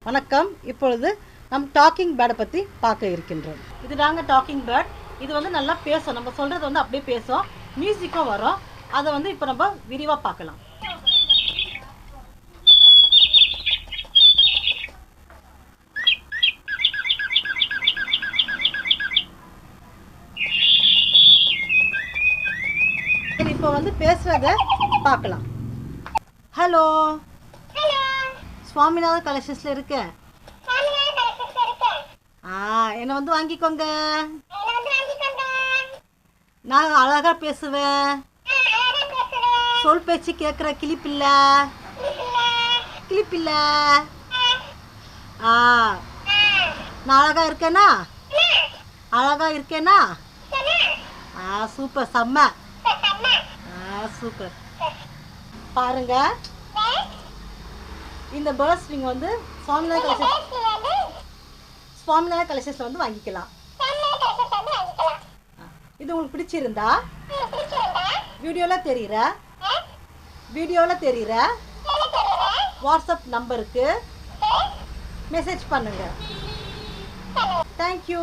வணக்கம். இப்பொழுது நம் டாக்கிங் பேர்டை பற்றி பார்க்க இருக்கின்றோம். இது நாங்கள் டாக்கிங் பேர்ட். இது வந்து நல்லா பேசும். நம்ம சொல்கிறது வந்து அப்படியே பேசும். மியூசிக்கும் வரும். அதை வந்து இப்போ நம்ம விரிவாக பார்க்கலாம். இப்போ வந்து பேசுறத பார்க்கலாம். ஹலோ, சுவாமிநாதன் கலெக்ஷன்ஸ்ல இருக்கேன். என்னை வந்து வாங்கிக்கோங்க. நான் அழகா பேசுவேன். சொல் பேச்சு கேட்குற கிளிப்பில்லை. நான் அழகா இருக்கேனா? சூப்பர், செம்ம. சூப்பர். பாருங்க, இந்த பேர்ட்ஸ் நீங்கள் வந்து சுவாமிநாதன் கலெக்ஷன்ஸ்ல வந்து வாங்கிக்கலாம். இது உங்களுக்கு பிடிச்சிருந்தா வீடியோவில் தெரிகிற வாட்ஸ்அப் நம்பருக்கு மெசேஜ் பண்ணுங்க. தேங்க்யூ.